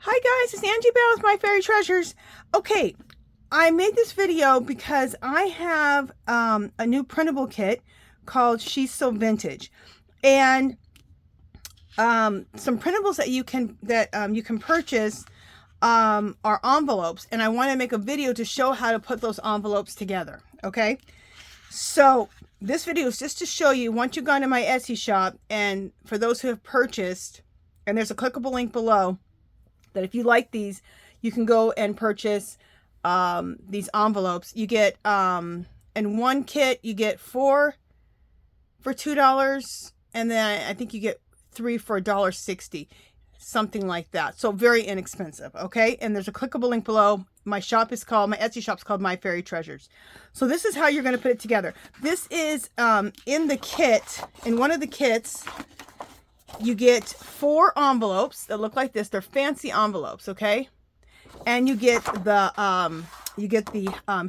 Hi guys, it's Angie Bell with My Fairy Treasures. Okay, I made this video because I have a new printable kit called She's So Vintage, and some printables that you can purchase are envelopes, and I want to make a video to show how to put those envelopes together. Okay, so this video is just to show you once you go into my Etsy shop, and for those who have purchased, and there's a clickable link below, that if you like these, you can go and purchase these envelopes. You get in one kit you get 4 for $2, and then I think you get 3 for $1.60, something like that. So very inexpensive. Okay, and there's a clickable link below. My Etsy shop's called My Fairy Treasures. So this is how you're going to put it together. This is in the kit. In one of the kits, you get 4 envelopes that look like this. They're fancy envelopes, okay? And you get the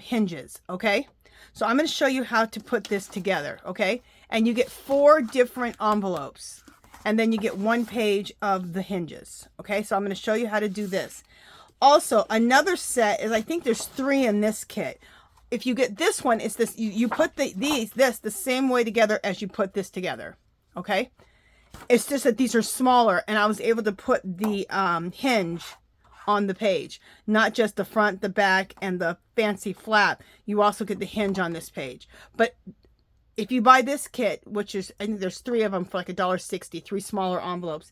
hinges, okay? So I'm going to show you how to put this together, okay? And you get 4 different envelopes, and then you get 1 page of the hinges, okay? So I'm going to show you how to do this. Also, another set is, I think there's 3 in this kit. If you get this one, it's this. You put this the same way together as you put this together, okay? It's just that these are smaller, and I was able to put the hinge on the page, not just the front, the back, and the fancy flap. You also get the hinge on this page. But if you buy this kit, which is, I think there's 3 of them for like $1.60, 3 smaller envelopes,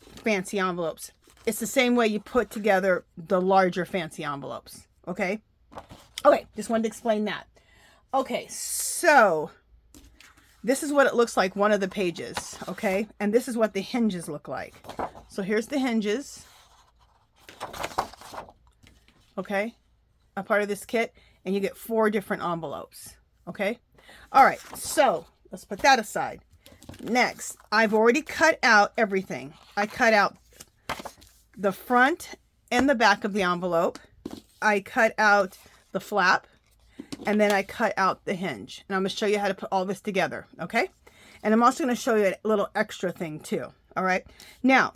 fancy envelopes. It's the same way you put together the larger fancy envelopes. Okay? Okay, just wanted to explain that. Okay, so this is what it looks like, one of the pages, okay? And this is what the hinges look like. So here's the hinges, okay? A part of this kit, and you get 4 different envelopes, okay? All right, so let's put that aside. Next, I've already cut out everything. I cut out the front and the back of the envelope. I cut out the flap, and then I cut out the hinge. And I'm going to show you how to put all this together, okay? And I'm also going to show you a little extra thing too, all right? Now,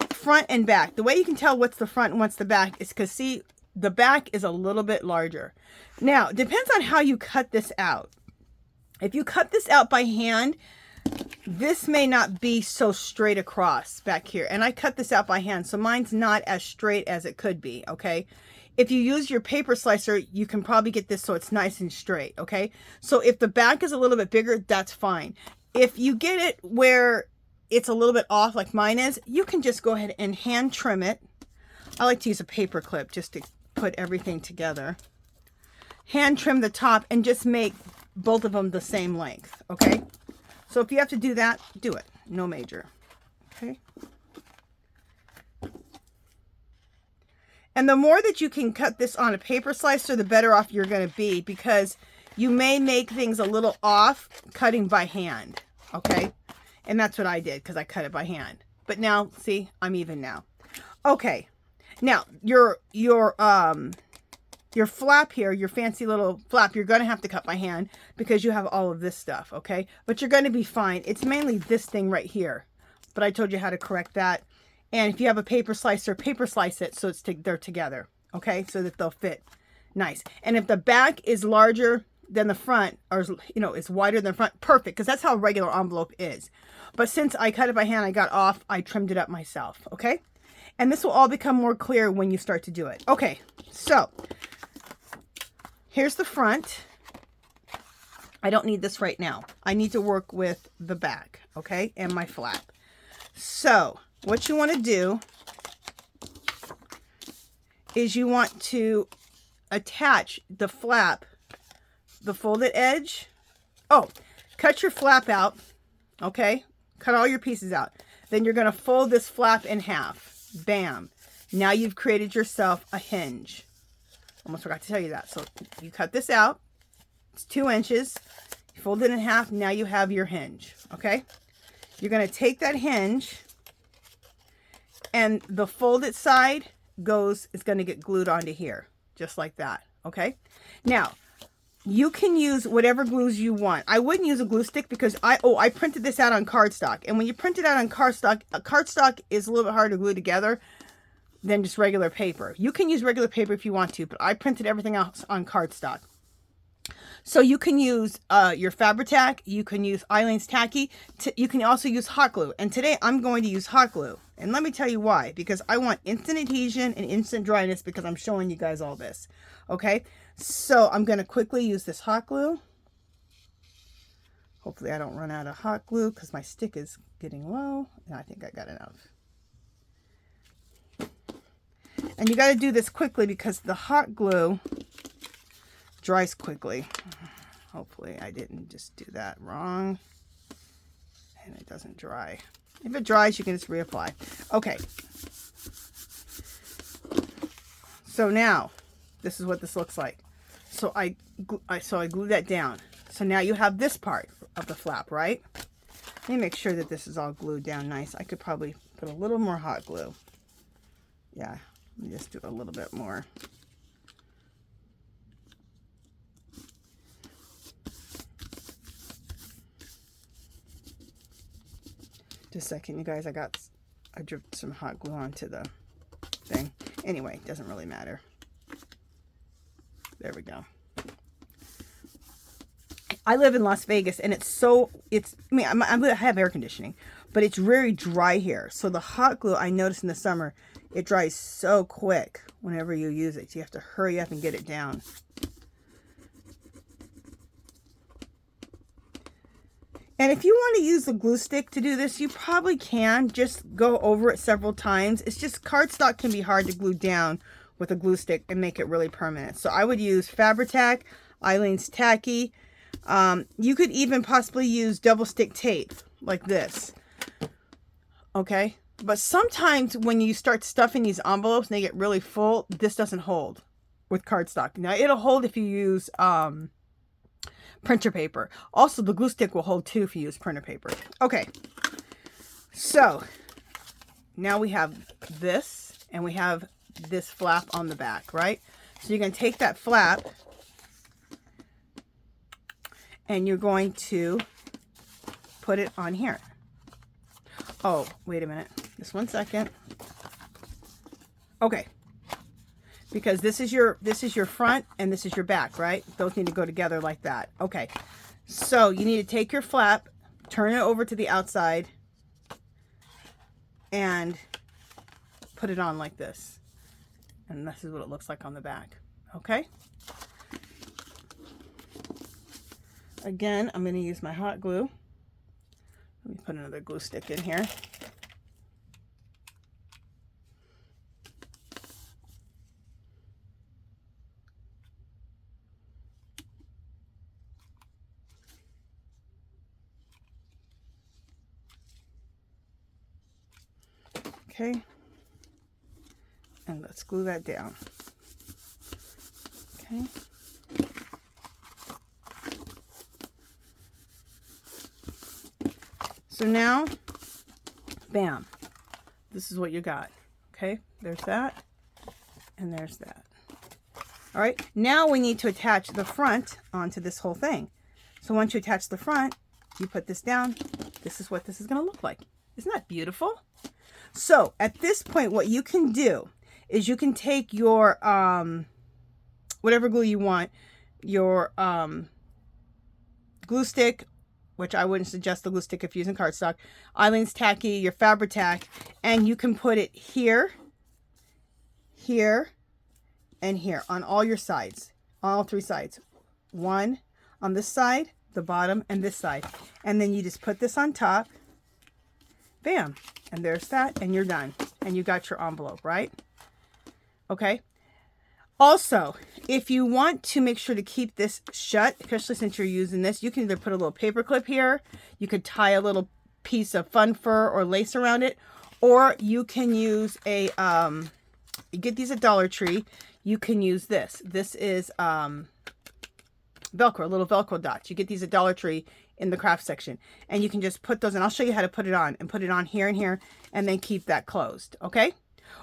front and back. The way you can tell what's the front and what's the back is because, see, the back is a little bit larger. Now, depends on how you cut this out. If you cut this out by hand, this may not be so straight across back here. And I cut this out by hand, so mine's not as straight as it could be, okay? If you use your paper slicer, you can probably get this so it's nice and straight, okay? So if the back is a little bit bigger, that's fine. If you get it where it's a little bit off like mine is, you can just go ahead and hand trim it. I like to use a paper clip just to put everything together. Hand trim the top and just make both of them the same length, okay? So if you have to do that, do it. No major, okay? And the more that you can cut this on a paper slicer, the better off you're going to be, because you may make things a little off cutting by hand, okay? And that's what I did, because I cut it by hand. But now, see, I'm even now. Okay, now your flap here, your fancy little flap, you're going to have to cut by hand because you have all of this stuff, okay? But you're going to be fine. It's mainly this thing right here, but I told you how to correct that. And if you have a paper slicer, paper slice it so they're together, okay? So that they'll fit nice. And if the back is larger than the front, or, you know, is wider than the front, perfect, because that's how a regular envelope is. But since I cut it by hand, I got off, I trimmed it up myself, okay? And this will all become more clear when you start to do it. Okay, so here's the front. I don't need this right now. I need to work with the back, okay, and my flap. So what you want to do is you want to attach the flap, the folded edge. Oh, cut your flap out, okay? Cut all your pieces out. Then you're going to fold this flap in half. Bam. Now you've created yourself a hinge. Almost forgot to tell you that. So you cut this out. It's 2 inches. You fold it in half. Now you have your hinge, okay? You're going to take that hinge, and the folded side is going to get glued onto here, just like that, okay? Now, you can use whatever glues you want. I wouldn't use a glue stick because I printed this out on cardstock. And when you print it out on cardstock is a little bit hard to glue together. than just regular paper. You can use regular paper if you want to, but I printed everything else on cardstock. So you can use your Fabri-Tac, you can use Eileen's Tacky, you can also use hot glue. And today I'm going to use hot glue. And let me tell you why. Because I want instant adhesion and instant dryness, because I'm showing you guys all this. Okay, so I'm going to quickly use this hot glue. Hopefully I don't run out of hot glue, because my stick is getting low. And I think I got enough. And you got to do this quickly because the hot glue dries quickly. Hopefully I didn't just do that wrong and it doesn't dry. If it dries, you can just reapply. Okay. So now this is what this looks like. So I glue that down. So now you have this part of the flap, right? Let me make sure that this is all glued down nice. I could probably put a little more hot glue. Yeah, let me just do a little bit more. Just a second, you guys. I dripped some hot glue onto the thing. Anyway, doesn't really matter. There we go. I live in Las Vegas, and I have air conditioning, but it's very dry here. So the hot glue, I noticed in the summer, it dries so quick whenever you use it. So you have to hurry up and get it down. And if you want to use the glue stick to do this, you probably can. Just go over it several times. It's just cardstock can be hard to glue down with a glue stick and make it really permanent. So I would use Fabri-Tac, Eileen's Tacky. You could even possibly use double stick tape like this. Okay? But sometimes when you start stuffing these envelopes and they get really full, this doesn't hold with cardstock. Now it'll hold if you use printer paper. Also, the glue stick will hold too if you use printer paper. Okay, so now we have this and we have this flap on the back, right? So you're going to take that flap and you're going to put it on here. Oh, wait a minute. Just one second. Okay. Because this is your front and this is your back, right? Those need to go together like that. Okay. So you need to take your flap, turn it over to the outside, and put it on like this. And this is what it looks like on the back. Okay? Again, I'm going to use my hot glue. Let me put another glue stick in here. Okay, and let's glue that down. Okay. So now, bam, this is what you got. Okay, there's that, and there's that. All right, now we need to attach the front onto this whole thing. So once you attach the front, you put this down. This is what this is going to look like. Isn't that beautiful? So at this point, what you can do is you can take your, whatever glue you want, your glue stick, which I wouldn't suggest the glue stick if you're using cardstock, Eileen's Tacky, your Fabri-Tac, and you can put it here, here, and here on all your sides, all three sides. One on this side, the bottom, and this side. And then you just put this on top. Bam. And there's that, and you're done. And you got your envelope, right? Okay. Also, if you want to make sure to keep this shut, especially since you're using this, you can either put a little paper clip here, you could tie a little piece of fun fur or lace around it, or you can use a, you get these at Dollar Tree, you can use this. This is Velcro, little Velcro dots. You get these at Dollar Tree in the craft section, and you can just put those, and I'll show you how to put it on, and put it on here and here, and then keep that closed, okay?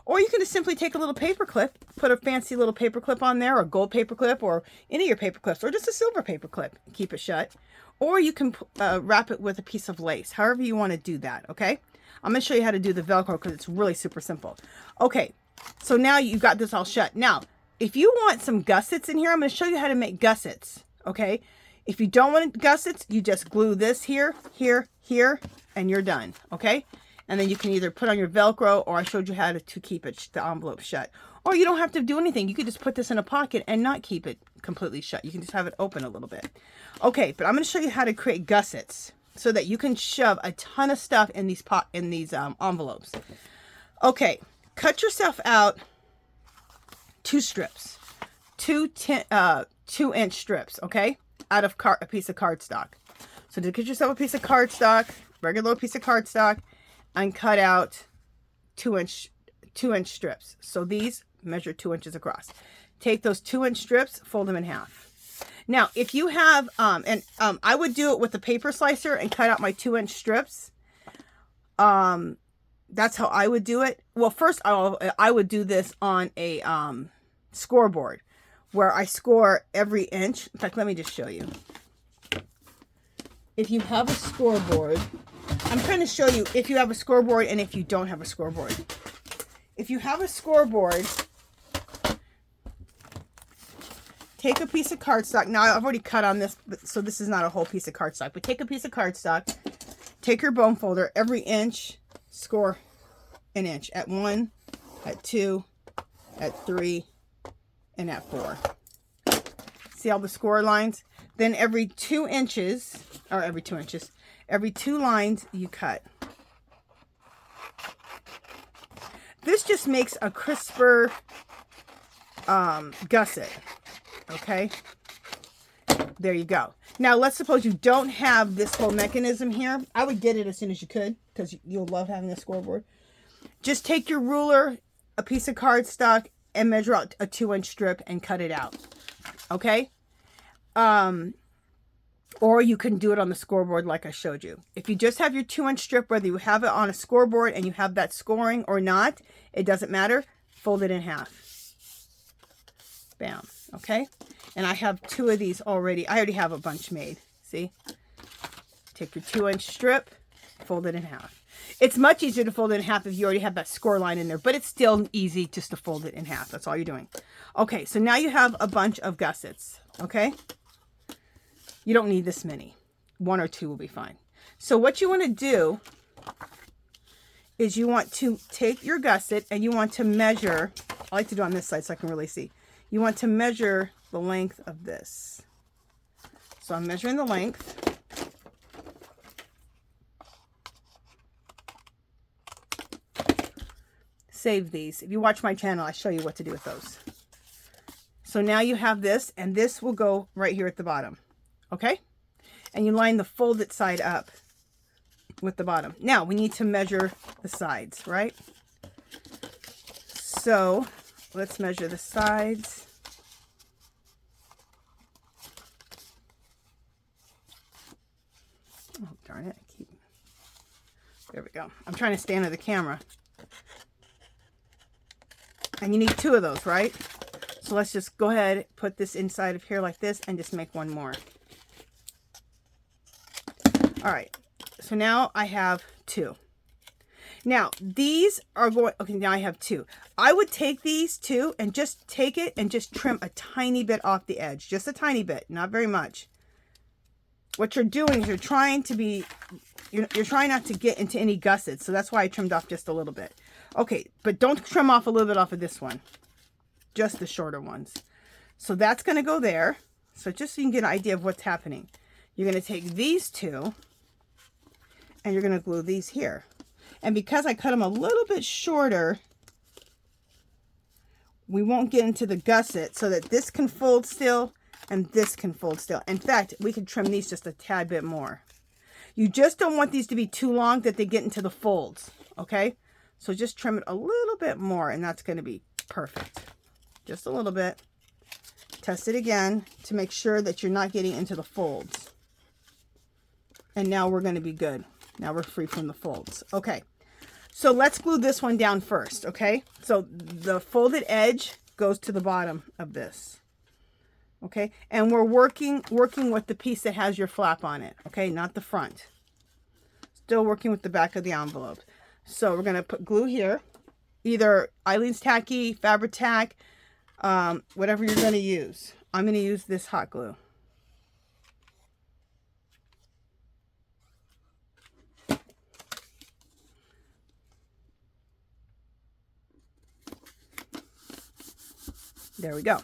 Or you can just simply take a little paper clip, put a fancy little paper clip on there, or a gold paper clip, or any of your paper clips, or just a silver paper clip, keep it shut. Or you can wrap it with a piece of lace, however you want to do that, okay? I'm going to show you how to do the Velcro because it's really super simple. Okay, So now you've got this all shut. Now, if you want some gussets in here, I'm going to show you how to make gussets, okay? If you don't want gussets, you just glue this here, here, here, and you're done, okay? And then you can either put on your Velcro, or I showed you how to keep it, the envelope shut. Or you don't have to do anything. You could just put this in a pocket and not keep it completely shut. You can just have it open a little bit. Okay, but I'm going to show you how to create gussets so that you can shove a ton of stuff in these envelopes. Okay, cut yourself out 2 strips, 2-inch strips, okay, out of a piece of cardstock. So to get yourself a piece of cardstock, regular piece of cardstock, and cut out 2-inch strips. So these measure 2 inches across. Take those 2-inch strips, fold them in half. Now, if you have, I would do it with a paper slicer and cut out my 2-inch strips. That's how I would do it. Well, first I would do this on a scoreboard where I score every inch. In fact, let me just show you. If you have a scoreboard, I'm trying to show you if you have a scoreboard and if you don't have a scoreboard. If you have a scoreboard, take a piece of cardstock. Now, I've already cut on this, so this is not a whole piece of cardstock, but take a piece of cardstock, take your bone folder, every inch, score an inch at 1, at 2, at 3, and at 4. See all the score lines? Then every 2 inches, or every 2 inches, every 2 lines you cut. This just makes a crisper gusset. Okay, there you go. Now let's suppose you don't have this whole mechanism here. I would get it as soon as you could because you'll love having a scoreboard. Just take your ruler, a piece of cardstock, and measure out a 2-inch strip and cut it out. Okay, or you can do it on the scoreboard like I showed you. If you just have your 2-inch strip, whether you have it on a scoreboard and you have that scoring or not, it doesn't matter. Fold it in half. Bam. Okay, and I have 2 of these already. I already have a bunch made. See? Take your 2-inch strip, fold it in half. It's much easier to fold it in half if you already have that score line in there, but it's still easy just to fold it in half. That's all you're doing. Okay, so now you have a bunch of gussets. Okay? You don't need this many. 1 or 2 will be fine. So what you want to do is you want to take your gusset and you want to measure. I like to do it on this side so I can really see. You want to measure the length of this. So I'm measuring the length. Save these. If you watch my channel, I show you what to do with those. So now you have this, and this will go right here at the bottom. Okay? And you line the folded side up with the bottom. Now we need to measure the sides, right? So let's measure the sides. Oh, darn it. There we go. I'm trying to stay under the camera. And you need 2 of those, right? So let's just go ahead, put this inside of here like this, and just make 1 more. All right. So now I have 2. Now, these are going, okay, now I have 2. I would take these 2 and just take it and just trim a tiny bit off the edge. Just a tiny bit, not very much. What you're doing is you're trying not to get into any gussets. So that's why I trimmed off just a little bit. Okay, but don't trim off a little bit off of this one. Just the shorter ones. So that's going to go there. So just so you can get an idea of what's happening. You're going to take these 2 and you're going to glue these here. And because I cut them a little bit shorter, we won't get into the gusset so that this can fold still and this can fold still. In fact, we can trim these just a tad bit more. You just don't want these to be too long that they get into the folds, okay? So just trim it a little bit more and that's going to be perfect. Just a little bit. Test it again to make sure that you're not getting into the folds. And now we're going to be good. Now we're free from the folds. Okay, so let's glue this one down first, okay? So the folded edge goes to the bottom of this, okay? And we're working with the piece that has your flap on it, okay? Not the front. Still working with the back of the envelope. So we're going to put glue here. either Eileen's Tacky, Fabri-Tac, whatever you're going to use. I'm going to use this hot glue. There we go.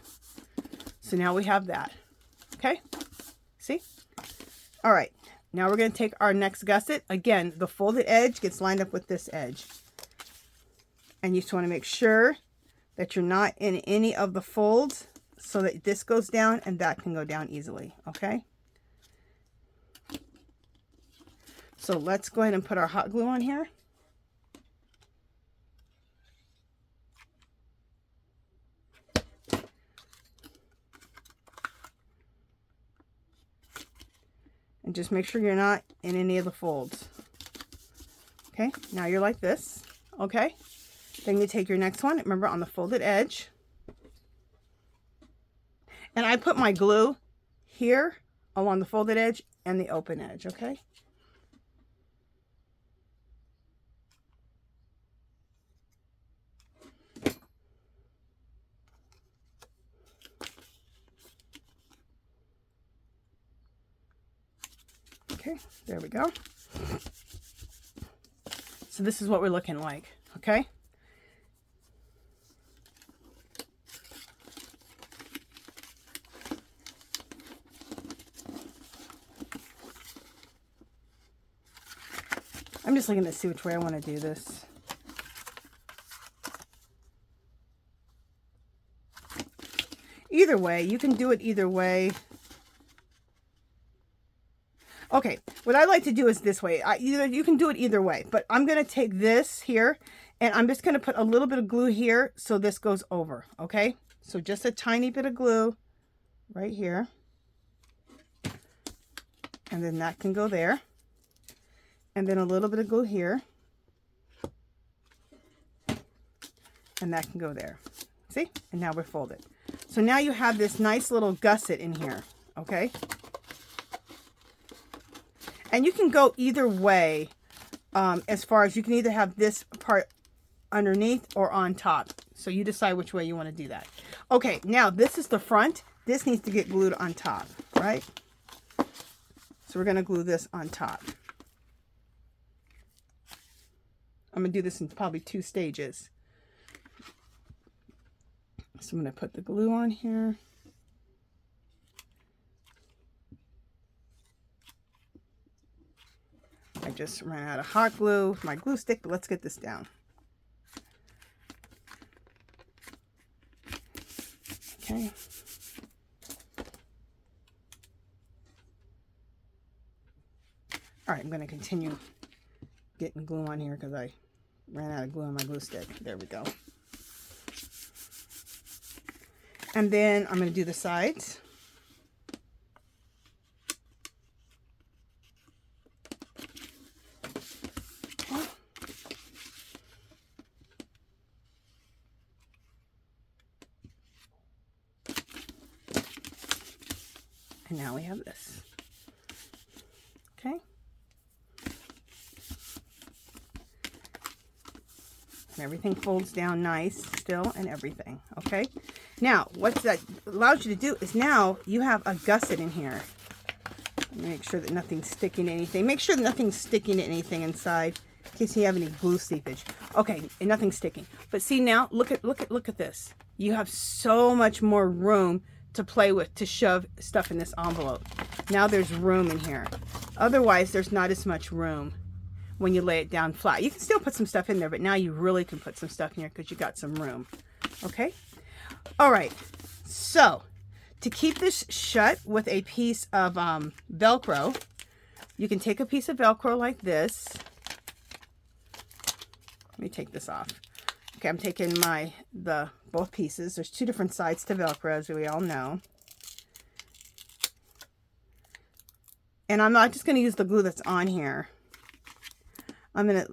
So now we have that. Okay? See? All right. Now we're going to take our next gusset. Again, the folded edge gets lined up with this edge. And you just want to make sure that you're not in any of the folds so that this goes down and that can go down easily. Okay? So let's go ahead and put our hot glue on here. And just make sure you're not in any of the folds. Okay, now you're like this. Okay, then you take your next one, remember, on the folded edge. And I put my glue here along the folded edge and the open edge, okay? Okay, there we go. So this is what we're looking like, okay? I'm just looking to see which way I want to do this. Either way, you can do it either way. Okay, what I like to do is this way. You can do it either way, but I'm going to take this here and I'm just going to put a little bit of glue here so this goes over, okay? So just a tiny bit of glue right here. And then that can go there. And then a little bit of glue here. And that can go there. See? And now we're folded. So now you have this nice little gusset in here, okay? And you can go either way, as far as you can either have this part underneath or on top. So you decide which way you want to do that. Okay, now this is the front. This needs to get glued on top, right? So we're going to glue this on top. I'm going to do this in probably 2 stages. So I'm going to put the glue on here. I just ran out of hot glue with my glue stick, but let's get this down. Okay. All right, I'm going to continue getting glue on here because I ran out of glue on my glue stick. There we go. And then I'm going to do the sides. And now we have this. Okay. And everything folds down nice still and everything. Okay. Now, what that allows you to do is now you have a gusset in here. Make sure that nothing's sticking to anything. Make sure that nothing's sticking to anything inside in case you have any glue seepage. Okay, and nothing's sticking. But see now, look at this. You have so much more room to play with, to shove stuff in this envelope. Now there's room in here. Otherwise, there's not as much room when you lay it down flat. You can still put some stuff in there, but now you really can put some stuff in here because you got some room. Okay? All right. So, to keep this shut with a piece of Velcro, you can take a piece of Velcro like this. Let me take this off. Okay, I'm taking both pieces. There's 2 different sides to Velcro, as we all know. And I'm not just going to use the glue that's on here. I'm going to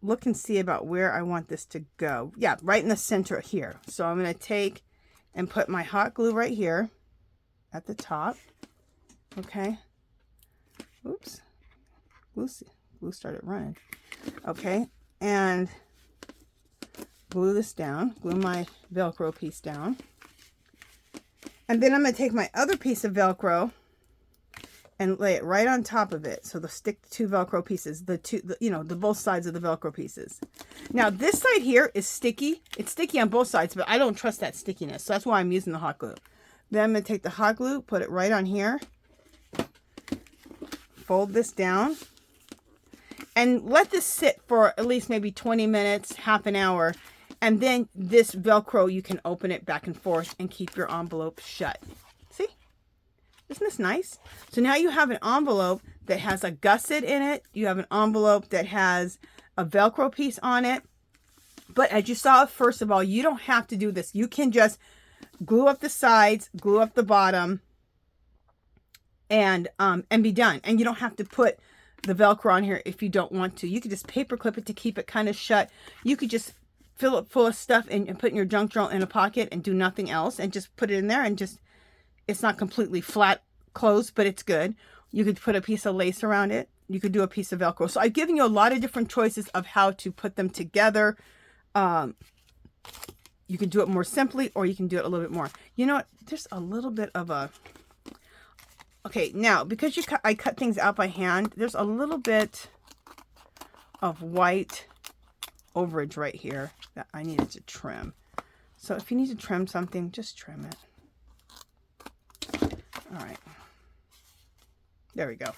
look and see about where I want this to go. Yeah, right in the center here. So I'm going to take and put my hot glue right here at the top. Okay. Oops. Glue started running. Okay. And glue this down, glue my Velcro piece down. And then I'm going to take my other piece of Velcro and lay it right on top of it. So they'll stick the two Velcro pieces, the both sides of the Velcro pieces. Now this side here is sticky. It's sticky on both sides, but I don't trust that stickiness. So that's why I'm using the hot glue. Then I'm going to take the hot glue, put it right on here. Fold this down. And let this sit for at least maybe 20 minutes, half an hour. And then this Velcro, you can open it back and forth and keep your envelope shut. See? Isn't this nice? So now you have an envelope that has a gusset in it. You have an envelope that has a Velcro piece on it. But as you saw, first of all, you don't have to do this. You can just glue up the sides, glue up the bottom, and be done. And you don't have to put the Velcro on here if you don't want to. You could just paper clip it to keep it kind of shut. You could just fill it full of stuff and put in your junk drawer in a pocket and do nothing else and just put it in there and just, it's not completely flat closed, but it's good. You could put a piece of lace around it. You could do a piece of Velcro. So I've given you a lot of different choices of how to put them together. You can do it more simply, or you can do it a little bit more. You know what? There's a little bit of a... Okay, now, because I cut things out by hand, there's a little bit of white overage right here that I needed to trim. So if you need to trim something, just trim it. All right. There we go.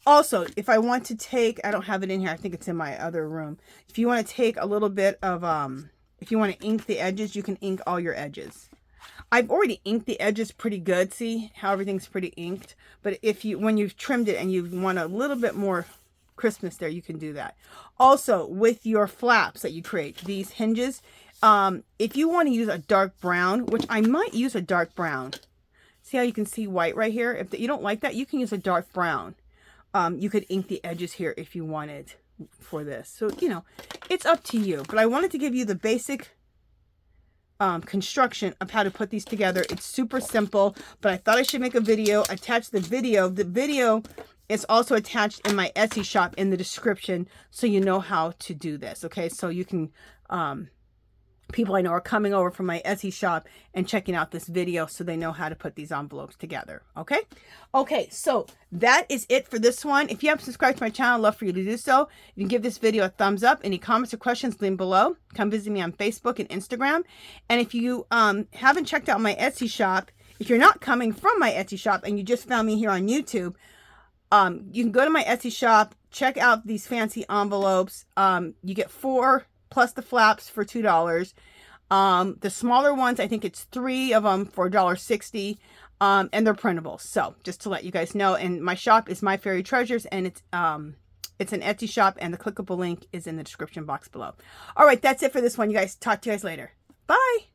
Also, if I want to take, I don't have it in here, I think it's in my other room. If you want to take a little bit of, if you want to ink the edges, you can ink all your edges. I've already inked the edges pretty good. See how everything's pretty inked? But if you, when you've trimmed it and you want a little bit more crispness there, you can do that. Also, with your flaps that you create, these hinges, if you want to use a dark brown, which I might use a dark brown. See how you can see white right here? If you don't like that, you can use a dark brown. You could ink the edges here if you wanted for this. So, you know, it's up to you. But I wanted to give you the basic construction of how to put these together. It's super simple, but I thought I should make a video, attach the video. The video is also attached in my Etsy shop in the description, so you know how to do this. Okay, so you can, people I know are coming over from my Etsy shop and checking out this video so they know how to put these envelopes together. Okay, okay, so that is it for this one. If you haven't subscribed to my channel, I'd love for you to do so. You can give this video a thumbs up. Any comments or questions, leave them below. Come visit me on Facebook and Instagram. And if you haven't checked out my Etsy shop, if you're not coming from my Etsy shop and you just found me here on YouTube, you can go to my Etsy shop, check out these fancy envelopes. You get 4 plus the flaps for $2. The smaller ones, I think it's 3 of them for $1.60, and they're printable. So just to let you guys know, and my shop is My Fairy Treasures, and it's an Etsy shop, and the clickable link is in the description box below. All right, that's it for this one, you guys. Talk to you guys later. Bye.